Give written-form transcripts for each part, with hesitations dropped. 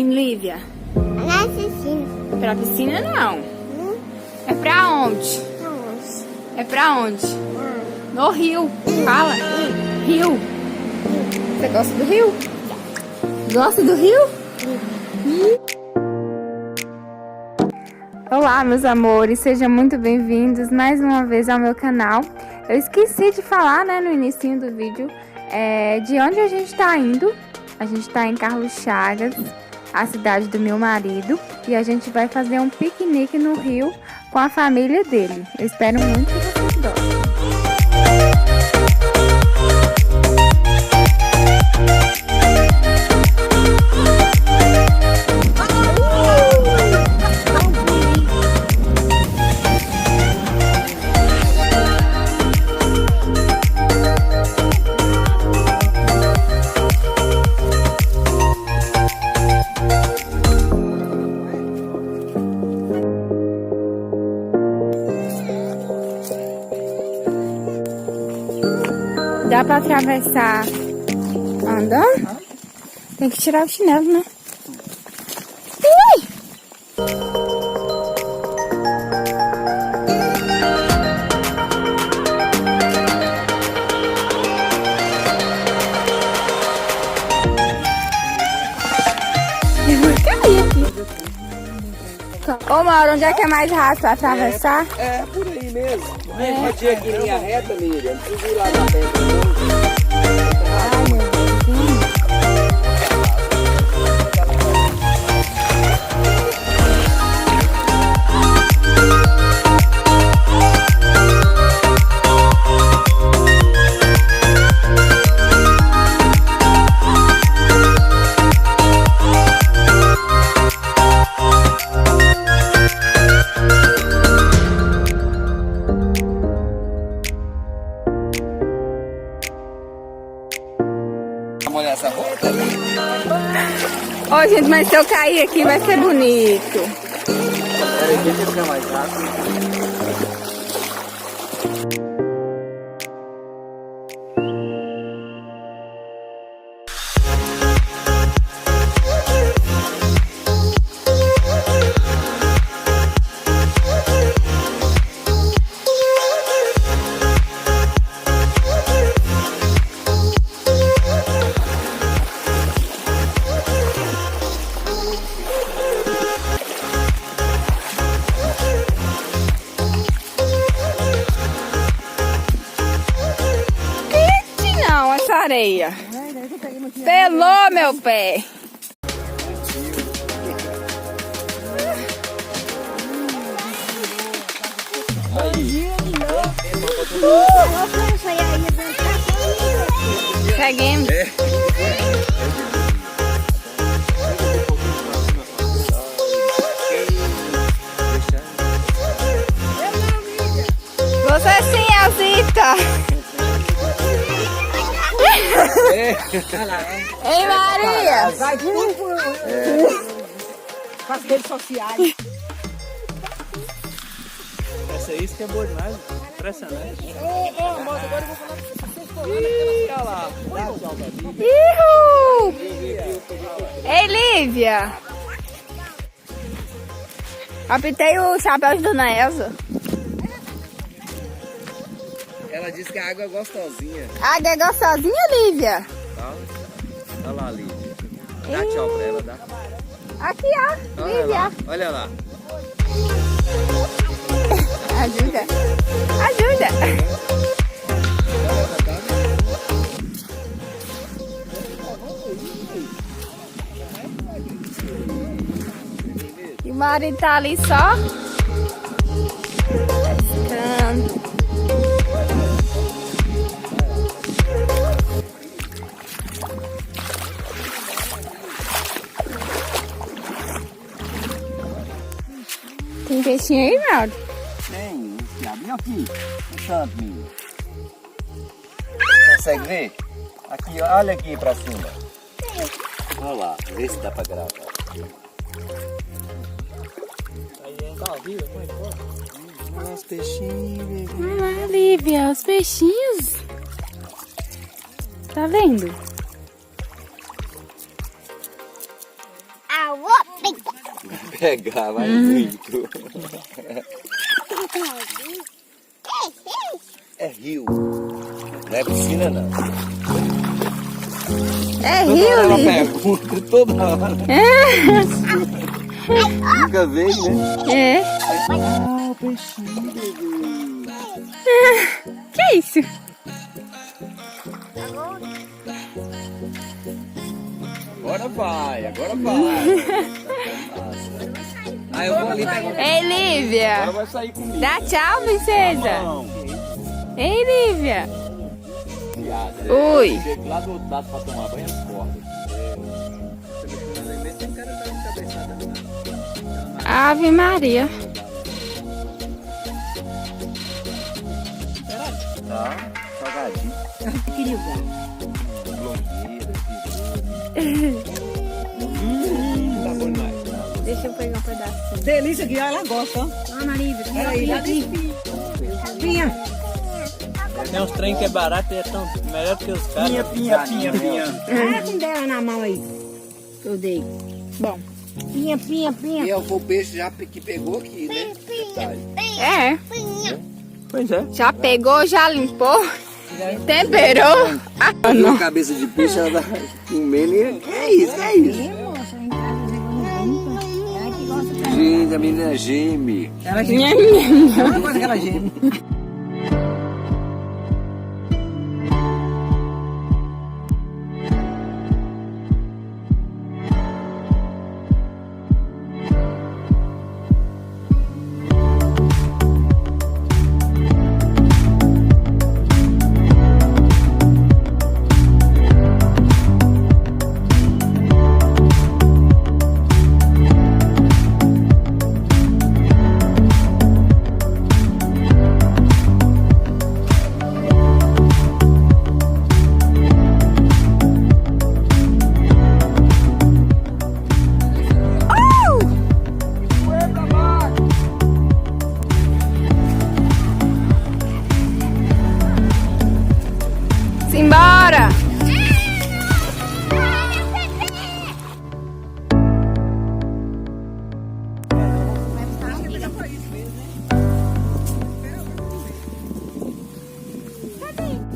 sim, Lívia? Nesse sim. Pra piscina não. É pra onde? É pra onde? No rio. Fala. Rio. Você gosta do rio? Gosta do rio? Olá, meus amores, sejam muito bem-vindos mais uma vez ao meu canal. Eu esqueci de falar, né, no início do vídeo, de onde a gente tá indo. A gente tá em Carlos Chagas, a cidade do meu marido, e a gente vai fazer um piquenique no rio com a família dele. Eu espero muito que vocês gostem. Dá pra atravessar andando? Tem que tirar o chinelo, né? Ui! Eu vou cair aqui. Ô, Mauro, onde é que é mais rápido pra atravessar? É, por aí mesmo. Pode ir aqui em linha reta, Miriam. Não precisa ir lá na frente, não. Ai, meu Deus. Olha essa roupa. Ô, gente, mas se eu cair aqui vai ser bonito. Peraí, deixa eu ficar mais rápido. Areia. Pelou meu pé. Seguimos. Você sim, Elzita. Ei, Maria! Vai tudo por as redes sociais. Essa aí que é boa demais. Impressionante. Moça, agora eu vou falar pra vocês. Olha lá. Dá tchau pra mim. Ihu! Ei, Lívia! Apitei o chapéu de Dona Elza. Ela disse que a água é gostosinha. A água é gostosinha, Lívia? Olha lá, Lívia. Dá tchau pra ela, dá. Aqui, ó. Olha Lívia. lá, olha lá. Ajuda. Ajuda. E o marido tá ali só pescando. Tem peixinho aí, Mauro? Tem, um diabinho aqui. Um tanto, menino. Consegue ver? Aqui, olha aqui pra cima. Olha lá, vê se dá pra gravar. Olha os peixinhos. Olha lá, Lívia, os peixinhos. Tá vendo? Au, pegar, vai muito. É rio. Não é piscina, não. É rio, Ela Lívia? pergunta toda hora. Nunca veio, né? É. Ah, o peixinho, bebê. Que é isso? Agora vai, agora vai. Ah, eu vou ali pegar. Ei, Lívia. Agora vai sair comigo. Dá tchau, princesa. Não. Ei, Lívia. Piada. Oi. Chego lá do outro lado pra tomar banho, as cordas. Ave Maria. Tá, salgadinho. Queria usar. Tá bom demais. Deixa eu pegar um pedacinho. Delícia que ela gosta, ó. Ah, marido. Peraí, aqui. Pinha. Tem uns trem que é barato e é tão melhor que os caras. Pinha. Ah, com dela na mão aí. Eu dei. Bom. Pinha. E é o peixe já que pegou aqui, né? Detalhe. É. Pois é. Já pegou, já limpou, temperou. Uma cabeça de peixe, ela dá comendo e é isso. Gente, a menina geme. Ela geme. É uma coisa que ela geme. Simbora!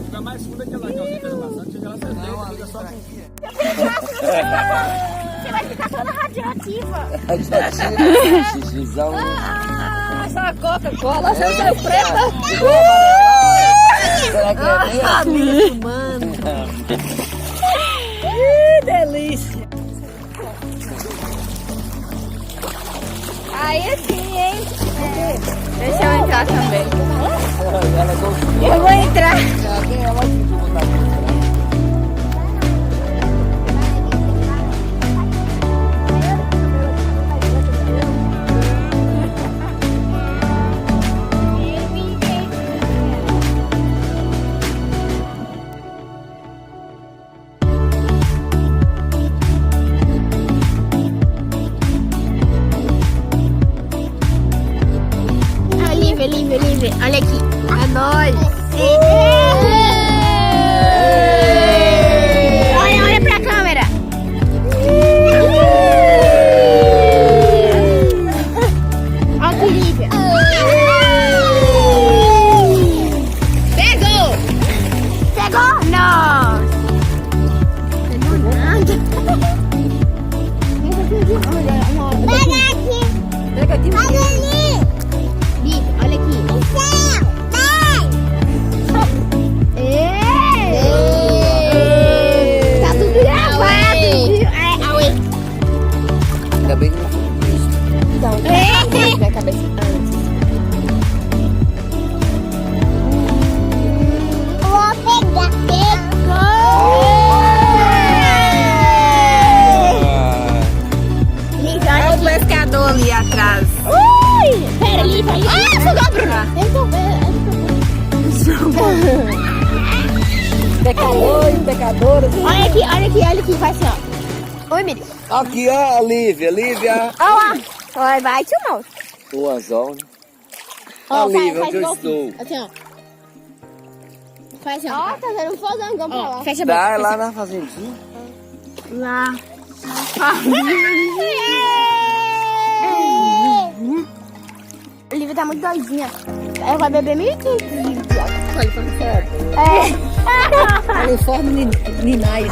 Fica mais funda que ela que ela bastante, ela acertou, fica só Você vai ficar toda radioativa. Xixizão. Essa Coca-Cola, você é preta. Será que é mesmo? Família fumando. Que delícia. Aí sim, hein? Deixa eu entrar também. Ela gostou. Eu vou entrar. Quem ela que botar aqui? Livre. Olha aqui. É nóis. Olha pra câmera. Olha que Lívia. Pegou? Não. Pegou nada. Pega aqui. Olha ali. Lívia, olha aqui. Tá tudo gravado, viu? Ainda bem que não foi isso. Então, Minha cabeça antes. vou pegar. Lívia, Olha olha o aqui. pescador ali atrás. Pera, Lívia, olha aqui. Ah, jogou, Bruna. Pecadores. Olha aqui, vai assim, ó. Oi, menino. Aqui, ó, Lívia. Olha lá. Vai, tio Mauro. O anzol, né? Ó, Lívia, faz onde eu golfinho. estou? Assim, ó. Faz assim, ó. Ó, tá vendo um fazangão pra lá. Fecha a Tá boca. lá na fazendinha. Lá. muito doidinha. Ela vai beber 1.500 litros de água. Olha, como sério. É. Uniforme Ninais.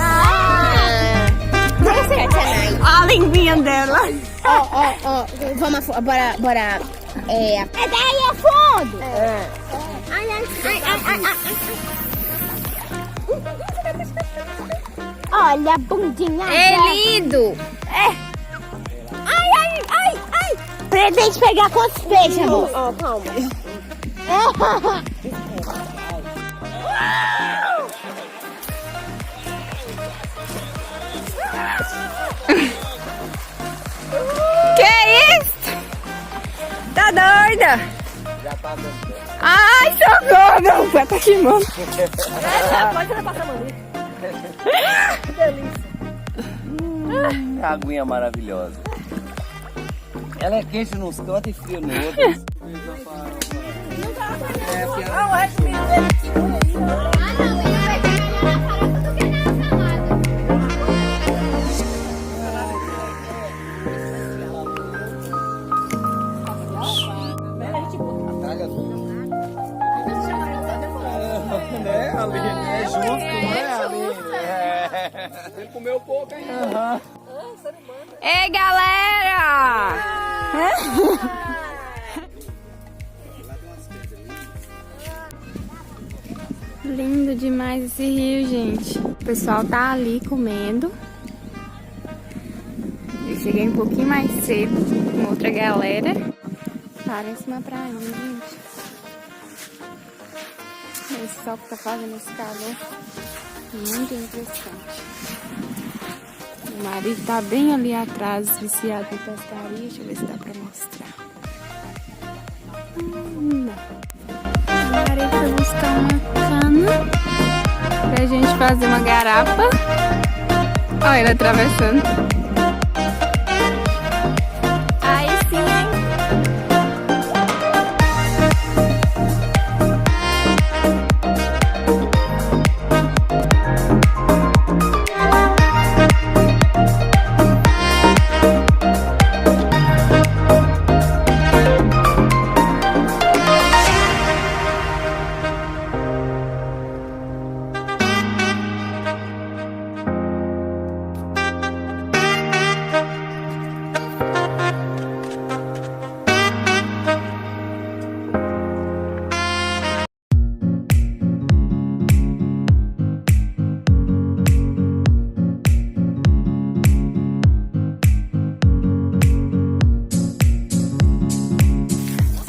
Olha a linguinha dela. Ó. Vamos, bora. É daí a fundo. Olha a bundinha. É lindo. Ai. Pretende pegar quantos peixes, amor? Calma. Que isso? Tá doida? Já tá dando. Ai, socorro, meu pé tá queimando. Pode ser passar a mão. Que delícia. Que aguinha maravilhosa. Ela é quente nos cantos e frio no outro. Né, Aline? É justo, né, Aline? Ele comeu pouco ainda. Ei, galera! Lindo demais esse rio, gente. O pessoal tá ali comendo. Eu cheguei um pouquinho mais cedo com outra galera. Parece uma praia, gente. Esse sol que tá fazendo esse calor. Muito interessante. O marido tá bem ali atrás, viciado em pescaria. Deixa eu ver se dá pra mostrar. Não. O marido foi buscar uma cana pra gente fazer uma garapa. Olha ele atravessando. Aí sim, hein?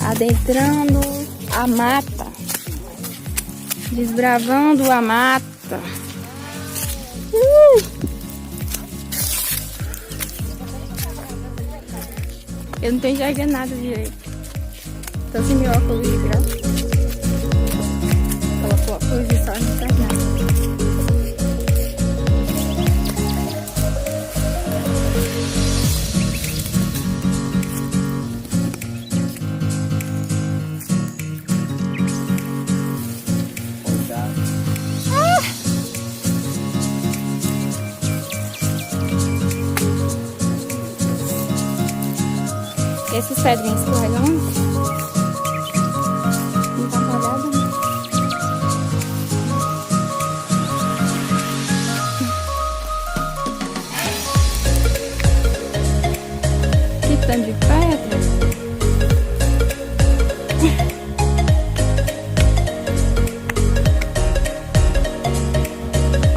Adentrando a mata, desbravando a mata. Eu não tô enxergando nada direito. Tô sem meu óculos de grau. Coloco o óculos de sol e não enxergo nada. Esses pedrinhos escorregando. Não tá molhado, né? Que tanto de pedra.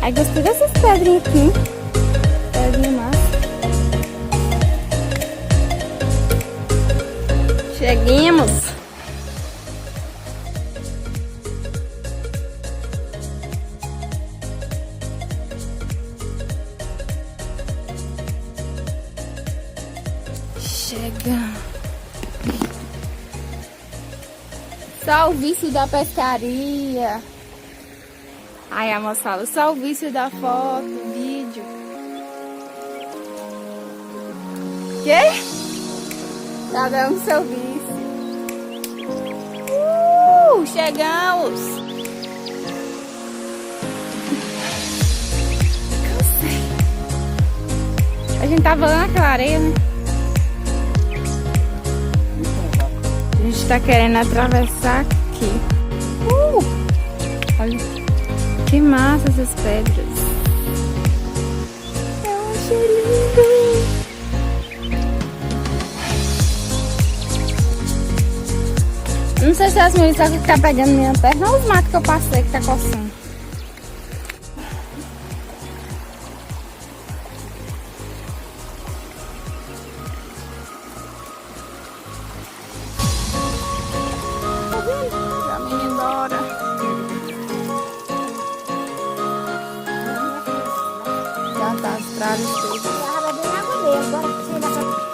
Ai, gostei dessas pedrinhas aqui. Pedrinha massa. Cheguemos! Chegamos! Só o vício da pescaria. Ai, a moça fala, só o vício da foto, vídeo. Quê? Cada um seu vício. Chegamos! Cansei. A gente tava lá naquela areia, né? A gente tá querendo atravessar aqui. Olha que massa essas pedras. Eu achei lindo. Não sei se as meninas sabem que tá pegando minha perna ou os matos que eu passei que tá coçando. A menina Dora. Já tá as traves todas. Água bem água mesmo. Agora tira essa.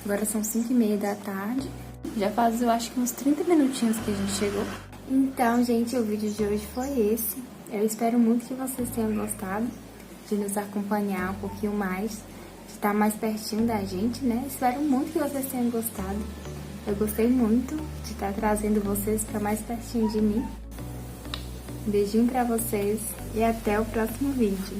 Agora são 5h30 da tarde. Já faz, eu acho que uns 30 minutinhos que a gente chegou. Então, gente, o vídeo de hoje foi esse. Eu espero muito que vocês tenham gostado de nos acompanhar um pouquinho mais, de estar mais pertinho da gente, né? Espero muito que vocês tenham gostado. Eu gostei muito de estar trazendo vocês para mais pertinho de mim. Um beijinho pra vocês e até o próximo vídeo.